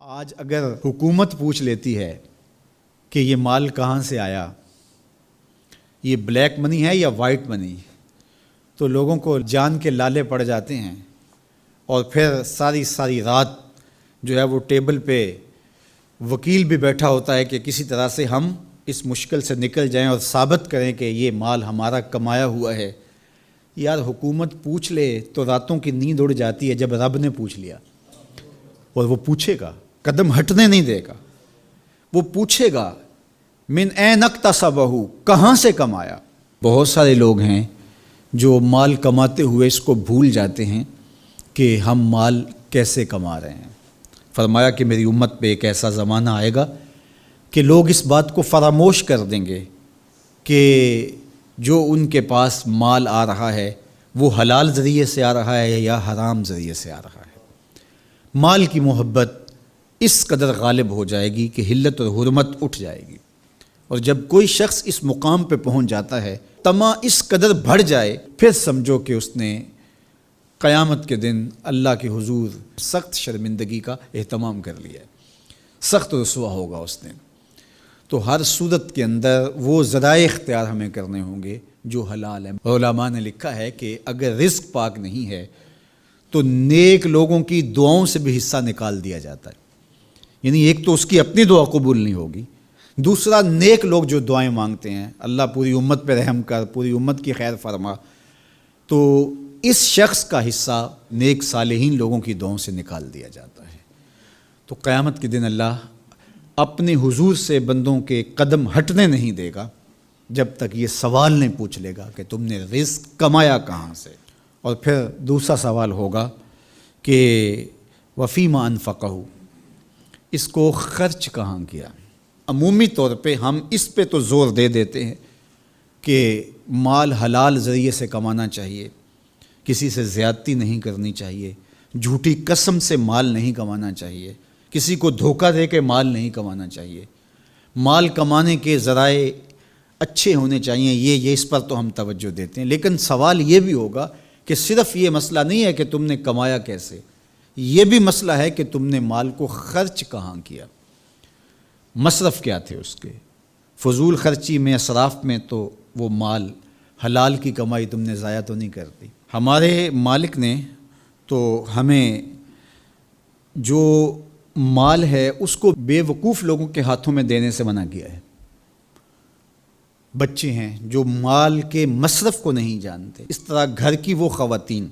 آج اگر حکومت پوچھ لیتی ہے کہ یہ مال کہاں سے آیا، یہ بلیک منی ہے یا وائٹ منی، تو لوگوں کو جان کے لالے پڑ جاتے ہیں اور پھر ساری رات جو ہے وہ ٹیبل پہ وکیل بھی بیٹھا ہوتا ہے کہ کسی طرح سے ہم اس مشکل سے نکل جائیں اور ثابت کریں کہ یہ مال ہمارا کمایا ہوا ہے۔ یار حکومت پوچھ لے تو راتوں کی نیند اڑ جاتی ہے جب رب نے پوچھ لیا، اور وہ پوچھے گا، قدم ہٹنے نہیں دے گا، وہ پوچھے گا من این اکتسبہ، کہاں سے کمایا۔ بہت سارے لوگ ہیں جو مال کماتے ہوئے اس کو بھول جاتے ہیں کہ ہم مال کیسے کما رہے ہیں۔ فرمایا کہ میری امت پہ ایک ایسا زمانہ آئے گا کہ لوگ اس بات کو فراموش کر دیں گے کہ جو ان کے پاس مال آ رہا ہے وہ حلال ذریعے سے آ رہا ہے یا حرام ذریعے سے آ رہا ہے۔ مال کی محبت اس قدر غالب ہو جائے گی کہ حلت اور حرمت اٹھ جائے گی، اور جب کوئی شخص اس مقام پہ پہنچ جاتا ہے، طمع اس قدر بڑھ جائے، پھر سمجھو کہ اس نے قیامت کے دن اللہ کے حضور سخت شرمندگی کا اہتمام کر لیا ہے، سخت رسوا ہوگا اس دن۔ تو ہر صورت کے اندر وہ ذرائع اختیار ہمیں کرنے ہوں گے جو حلال ہیں۔ علماء نے لکھا ہے کہ اگر رزق پاک نہیں ہے تو نیک لوگوں کی دعاؤں سے بھی حصہ نکال دیا جاتا ہے، یعنی ایک تو اس کی اپنی دعا قبول نہیں ہوگی، دوسرا نیک لوگ جو دعائیں مانگتے ہیں، اللہ پوری امت پہ رحم کر، پوری امت کی خیر فرما، تو اس شخص کا حصہ نیک صالحین لوگوں کی دعاؤں سے نکال دیا جاتا ہے۔ تو قیامت کے دن اللہ اپنے حضور سے بندوں کے قدم ہٹنے نہیں دے گا جب تک یہ سوال نہیں پوچھ لے گا کہ تم نے رزق کمایا کہاں سے۔ اور پھر دوسرا سوال ہوگا کہ وفیما انفقہ، اس کو خرچ کہاں کیا۔ عمومی طور پہ ہم اس پہ تو زور دے دیتے ہیں کہ مال حلال ذریعے سے کمانا چاہیے، کسی سے زیادتی نہیں کرنی چاہیے، جھوٹی قسم سے مال نہیں کمانا چاہیے، کسی کو دھوکہ دے کے مال نہیں کمانا چاہیے، مال کمانے کے ذرائع اچھے ہونے چاہیے، یہ اس پر تو ہم توجہ دیتے ہیں۔ لیکن سوال یہ بھی ہوگا کہ صرف یہ مسئلہ نہیں ہے کہ تم نے کمایا کیسے، یہ بھی مسئلہ ہے کہ تم نے مال کو خرچ کہاں کیا، مصرف کیا تھے اس کے، فضول خرچی میں، اسراف میں تو وہ مال حلال کی کمائی تم نے ضائع تو نہیں کر دی۔ ہمارے مالک نے تو ہمیں جو مال ہے اس کو بے وقوف لوگوں کے ہاتھوں میں دینے سے منع کیا ہے۔ بچے ہیں جو مال کے مصرف کو نہیں جانتے، اس طرح گھر کی وہ خواتین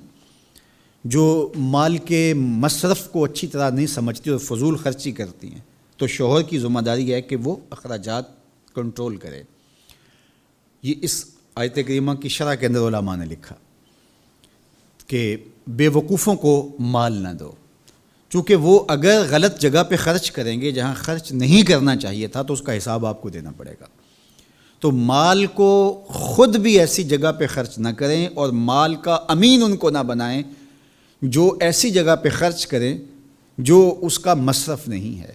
جو مال کے مصرف کو اچھی طرح نہیں سمجھتی اور فضول خرچی کرتی ہیں، تو شوہر کی ذمہ داری ہے کہ وہ اخراجات کنٹرول کرے۔ یہ اس آیت کریمہ کی شرح کے اندر علماء نے لکھا کہ بے وقوفوں کو مال نہ دو، چونکہ وہ اگر غلط جگہ پہ خرچ کریں گے جہاں خرچ نہیں کرنا چاہیے تھا تو اس کا حساب آپ کو دینا پڑے گا۔ تو مال کو خود بھی ایسی جگہ پہ خرچ نہ کریں اور مال کا امین ان کو نہ بنائیں جو ایسی جگہ پہ خرچ کریں جو اس کا مصرف نہیں ہے۔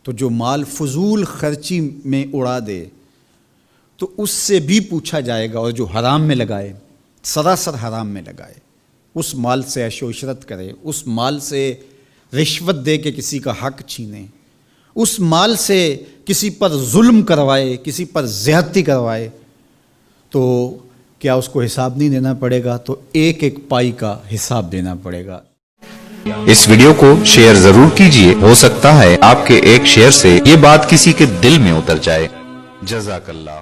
تو جو مال فضول خرچی میں اڑا دے تو اس سے بھی پوچھا جائے گا، اور جو حرام میں لگائے، سراسر حرام میں لگائے، اس مال سے عیش و عشرت کرے، اس مال سے رشوت دے کے کسی کا حق چھینے، اس مال سے کسی پر ظلم کروائے، کسی پر زیادتی کروائے، تو کیا اس کو حساب نہیں دینا پڑے گا؟ تو ایک ایک پائی کا حساب دینا پڑے گا۔ اس ویڈیو کو شیئر ضرور کیجئے، ہو سکتا ہے آپ کے ایک شیئر سے یہ بات کسی کے دل میں اتر جائے۔ جزاک اللہ۔